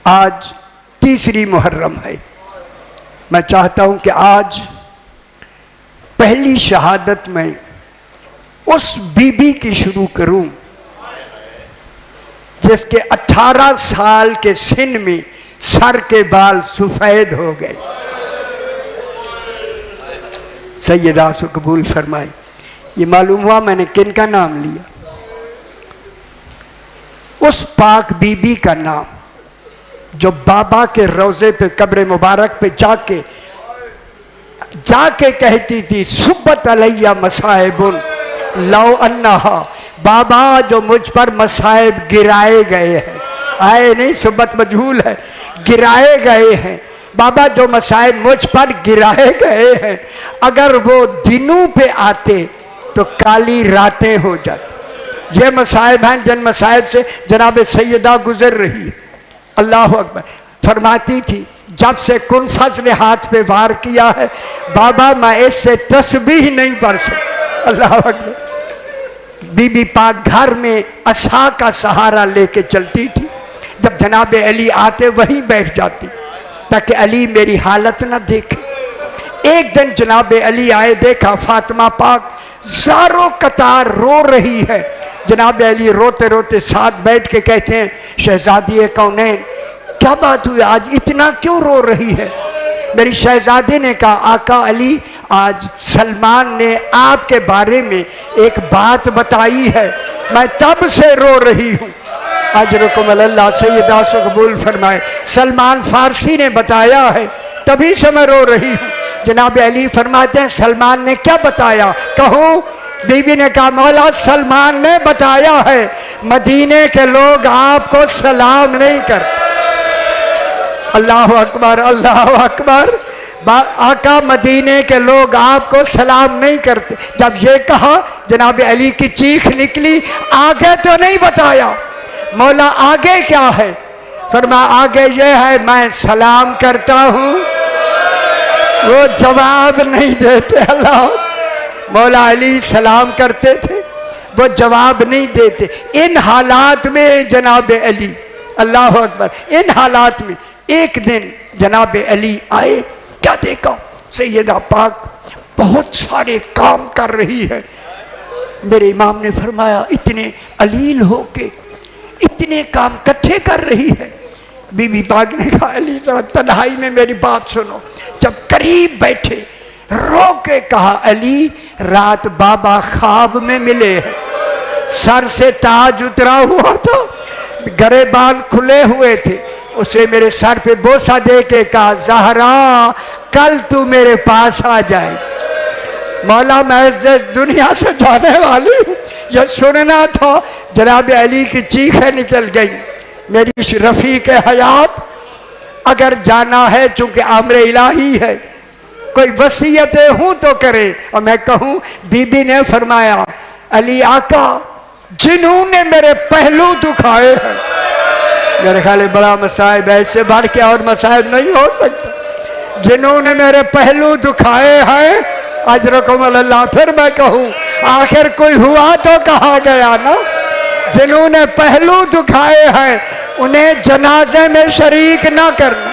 आज तीसरी मुहर्रम है। मैं चाहता हूं कि आज पहली शहादत में उस बीबी की शुरू करूं जिसके 18 साल के सिन में सर के बाल सफेद हो गए। सैयदा से कबूल फरमाए। ये मालूम हुआ मैंने किन का नाम लिया? उस पाक बीबी का नाम जो बाबा के रोजे पे कब्र मुबारक पे जाके कहती थी सुब्बत अलैया मसाइबुन लौ अन्नहा, बाबा जो मुझ पर मसाइब गिराए गए हैं, आए नहीं सुब्बत मजहूल है, गिराए गए हैं बाबा, जो मसाइब मुझ पर गिराए गए हैं अगर वो दिनों पे आते तो काली रातें हो जाती। ये मसाइब हैं जिन मसाइब से जनाब सैयदा गुजर रही है। अल्लाह अकबर। फरमाती थी जब से कुन फजल हाथ पे वार किया है बाबा मैं इससे तस्बीह नहीं पढ़ सकता। अल्लाह अकबर। बीबी पाक घर में असा का सहारा लेके चलती थी। जब जनाब अली आते वहीं बैठ जाती ताकि अली मेरी हालत ना देखे। एक दिन जनाब अली आए, देखा फातिमा पाक ज़ारो कतार रो रही है। जनाब अली रोते रोते साथ बैठ के कहते हैं शहजादी कौनैन क्या बात हुई, आज इतना क्यों रो रही है? मेरी शहजादी ने कहा आका अली आज सलमान ने आपके बारे में एक बात बताई है, मैं तब से रो रही हूँ। अजरकुम अल्लाह सैयदा से कबूल फरमाए। सलमान फारसी ने बताया है तभी से मैं रो रही हूँ। जनाब अली फरमाते हैं सलमान ने क्या बताया? कहूँ? बीबी ने कहा मौला सलमान ने बताया है मदीने के लोग आपको सलाम नहीं करते। अल्लाह अकबर अल्लाह अकबर। आका मदीने के लोग आपको सलाम नहीं करते। जब ये कहा जनाब अली की चीख निकली, आगे तो नहीं बताया। मौला आगे क्या है? फरमा आगे ये है मैं सलाम करता हूँ, वो जवाब नहीं देते। अल्लाह। मौला अली सलाम करते थे, वो जवाब नहीं देते। इन हालात में जनाब अली, अल्लाह अकबर, इन हालात में एक दिन जनाब अली आए, क्या देखा सैयदा पाक बहुत सारे काम कर रही है। मेरे इमाम ने फरमाया इतने अलील होके इतने काम इकट्ठे कर रही है। बीबी पाक ने कहा अली जरा तन्हाई में मेरी बात सुनो। जब करीब बैठे रो के कहा अली रात बाबा ख्वाब में मिले हैं, सर से ताज उतरा हुआ था, गरेबान खुले हुए थे। उसे मेरे सर पे बोसा दे के कहा ज़हरा कल तू मेरे पास आ जाए। मौला मैं इस दुनिया से जाने वाली हूँ, यह सुनना था। जनाब अली की चीखें निकल गई। मेरी रफ़ीक हयात अगर जाना है चूंकि आमरे इलाही है, कोई वसीयतें हूँ तो करे। और मैं कहूँ बीबी ने फरमाया अली आका जिन्होंने मेरे पहलू दुखाए हैं, मेरे ख्याल बड़ा मसाइब है, इससे बढ़ के और मसाइब नहीं हो सकता। जिन्होंने मेरे पहलू दुखाए हैं अजरकुम अल्लाह। फिर मैं कहूँ आखिर कोई हुआ तो कहा गया ना। जिन्होंने पहलू दुखाए हैं उन्हें जनाजे में शरीक ना करना।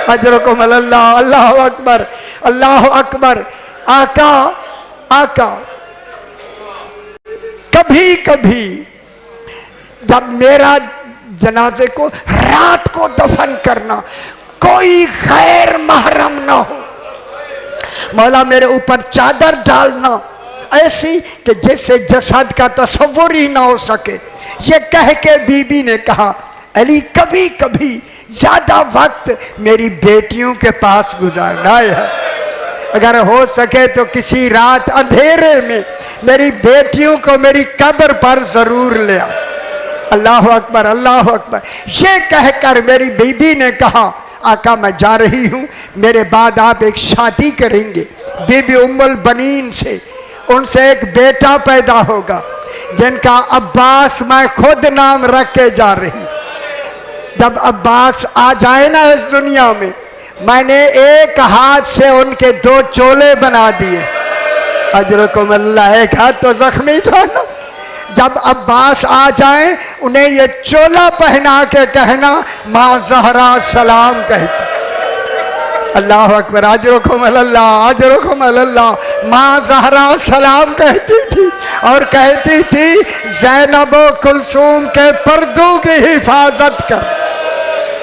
अजरकुम अल्लाह। अल्लाह अकबर अल्लाह अकबर। आका आका कभी कभी जब मेरा जनाजे को रात को दफन करना कोई गैर महरम ना हो, मौला मेरे ऊपर चादर डालना ऐसी कि जिससे जसद का तस्वुर ही ना हो सके। ये कह के बीबी ने कहा अली कभी कभी ज्यादा वक्त मेरी बेटियों के पास गुजारना है, अगर हो सके तो किसी रात अंधेरे में मेरी बेटियों को मेरी कब्र पर जरूर ले आ। अल्लाह अकबर अल्लाह अकबर। ये कहकर मेरी बीबी ने कहा आका मैं जा रही हूँ, मेरे बाद आप एक शादी करेंगे बीबी उम्मुल बनीन से, उनसे एक बेटा पैदा होगा जिनका अब्बास मैं खुद नाम रख के जा रही। जब अब्बास आ जाए ना इस दुनिया में, मैंने एक हाथ से उनके 2 चोले बना दिए। अजरकुम अल्लाह। एक हाथ तो जख्मी था ना, जब अब्बास आ जाए उन्हें ये चोला पहना के कहना माँ ज़हरा सलाम कहती। अल्लाह अकबर, अजरुकुम अल्लाह, अजरुकुम अल्लाह। माँ ज़हरा सलाम कहती थी और कहती थी ज़ैनब कुलसूम के पर्दों की हिफाजत कर।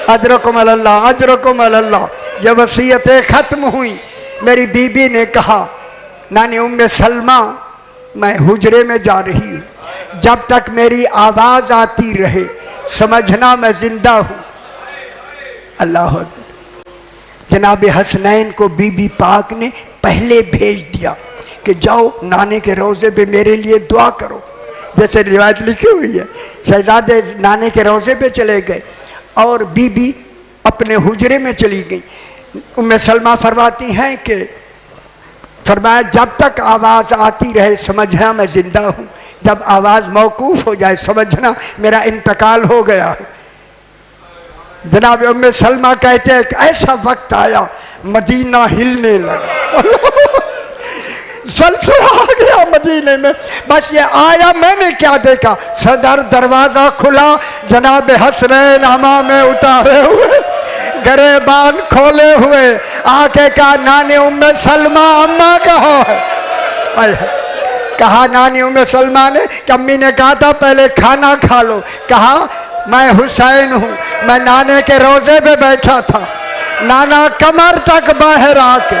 अजरुकुम अल्लाह, अजरुकुम अल्लाह। ये वसीयतें ख़त्म हुई। मेरी बीबी ने कहा नानी उम्मे सलमा मैं हुजरे में जा रही हूँ, जब तक मेरी आवाज़ आती रहे समझना मैं जिंदा हूँ। अल्लाह अकबर। जनाब हसनैन को बीबी पाक ने पहले भेज दिया कि जाओ नाने के रोज़े पे मेरे लिए दुआ करो, जैसे रिवायत लिखी हुई है। शहजादे नाने के रोज़े पे चले गए और बीबी अपने हुजरे में चली गई। उम्मे सलमा फरमाती हैं कि फरमाया जब तक आवाज़ आती रहे समझना मैं ज़िंदा हूँ, जब आवाज़ मौकूफ़ हो जाए समझना मेरा इंतकाल हो गया है। जनाब उम्मे सलमा कहते हैं कि ऐसा वक्त आया मदीना हिलने लगा, सलसला आ गया मदीने में। बस ये आया, मैंने क्या देखा, सदर दरवाज़ा खुला, जनाब हसनैन हमा में उतारे हुए, गरेबान खोले हुए, आके कहा नानी उम्मे सलमा अम्मा कहाँ है? कहा नानी उम्मे सलमा ने कि अम्मी ने कहा था पहले खाना खा लो। कहा मैं हुसैन हूँ, मैं नाने के रोज़े पे बैठा था। नाना कमर तक बाहर आके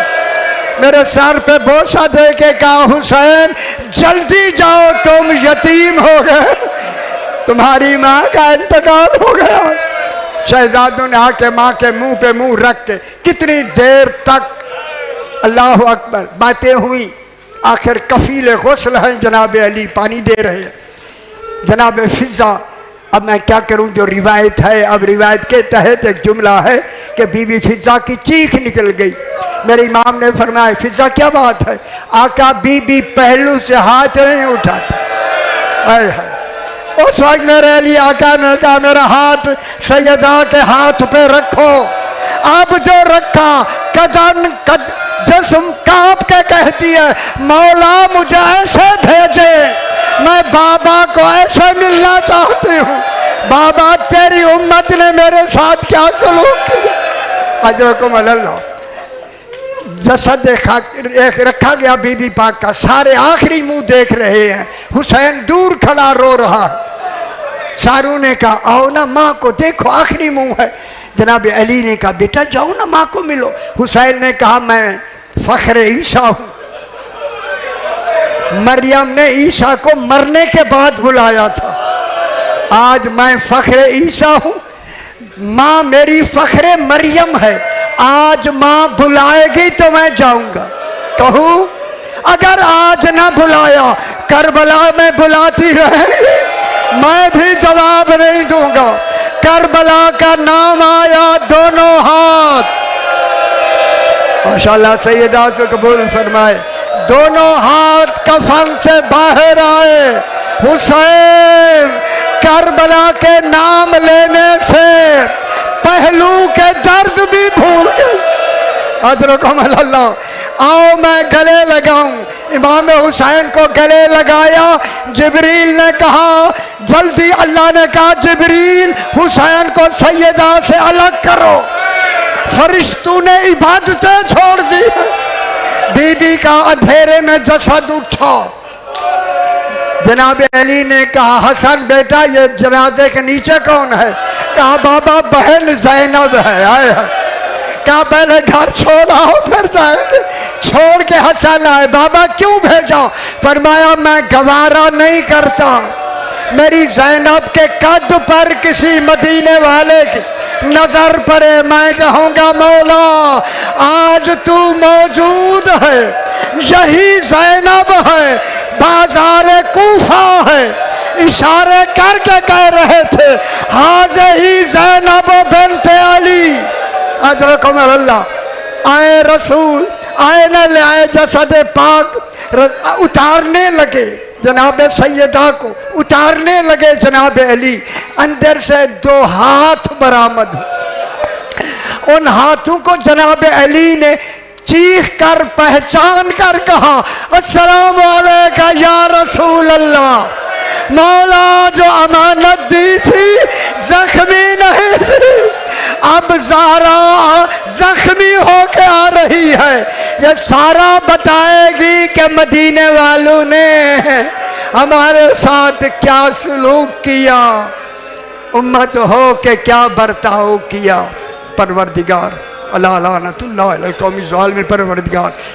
मेरे सर पे बोसा दे के कहा हुसैन जल्दी जाओ तुम यतीम हो गए, तुम्हारी माँ का इंतकाल हो गया। शहजादों ने आके माँ के मुंह पे मुंह रख के कितनी देर तक अल्लाह अकबर बातें हुई। आखिर कफील गुस्ल हैं जनाब अली, पानी दे रहे हैं। जनाब फिजा, अब मैं क्या करूं, जो रिवायत है, अब रिवायत के तहत एक जुमला है कि बीबी फिजा की चीख निकल गई। मेरे इमाम ने फरमाया फिजा क्या बात है? आका बीबी पहलू से हाथ नहीं उठाती। उस वक्त मेरे अली आका ने कहा मेरा हाथ सैयदा के हाथ पे रखो। अब जो रखा कदम जिस्म कांप के कहती है मौला मुझे ऐसे भेजे, मैं बाबा को ऐसे मिलना चाहती हूँ। बाबा तेरी उम्मत ने मेरे साथ क्या सलूक किया। अजरकुम अल्लाह। जसद एक रखा गया बीबी पाक का, सारे आखिरी मुंह देख रहे हैं। हुसैन दूर खड़ा रो रहा है। सारू ने कहा आओ ना माँ को देखो, आखिरी मुंह है। जनाब अली ने कहा बेटा जाओ ना माँ को मिलो। हुसैन ने कहा मैं फख्र ईसा हूँ। मरियम ने ईसा को मरने के बाद बुलाया था, आज मैं फख्र ईसा हूँ। माँ मेरी फख्र मरियम है, आज माँ बुलाएगी तो मैं जाऊंगा। कहूँ अगर आज ना बुलाया करबला में बुलाती रहेगी, मैं भी जवाब नहीं दूंगा। करबला का नाम आया दोनों हाथ, माशाअल्लाह सैयदा से कबूल फरमाए। दोनों हाथ कफन से बाहर आए। हुसैन करबला के नाम लेने से पहलू के दर्द भी भूल गए। अजरकुम अल्लाह। आओ मैं गले लगाऊं। इमाम हुसैन को गले लगाया। जिब्रील ने कहा जल्दी, अल्लाह ने कहा जिब्रील हुसैन को सैयदा से अलग करो। फरिश्तों ने इबादतें छोड़ दी। बीबी का अंधेरे में जसद उठा। जनाब अली ने कहा हसन बेटा ये जनाजे के नीचे कौन है? कहा बाबा बहन ज़ैनब है। आए कहा पहले घर छोड़ाओ फिर जाएंगे। छोड़ के हसन आए। बाबा क्यों भेजा? फरमाया मैं गवारा नहीं करता, मेरी ज़ैनब के कद पर किसी मदीने वाले की नजर पड़े, मैं कहूँगा मौला आज तू मौजूद है, यही ज़ैनब है, बाजार कूफा है। इशारे करके कह रहे थे हाज़िही ज़ैनब बिन्ते अली। अजरकुम अल्लाह। आए रसूल, आए न ले आए जसद पाक उतारने लगे। जनाब सैयदा को उतारने लगे जनाब अली। अंदर से दो हाथ बरामद। उन हाथों को जनाब अली ने चीख कर पहचान कर कहा अस्सलाम वालेकुम या रसूल अल्लाह। मौला जो अमानत दी थी जख्मी नहीं थी, अब ज़ारा जख्मी होके आ रही है। ये सारा बताएगी कि मदीने वालों ने हमारे साथ क्या सलूक किया, उम्मत हो के क्या बर्ताव किया। परवरदिगार अल्लाह लानतुल्लाह अलैहि कौमी ज़ालिमीन, परवरदिगार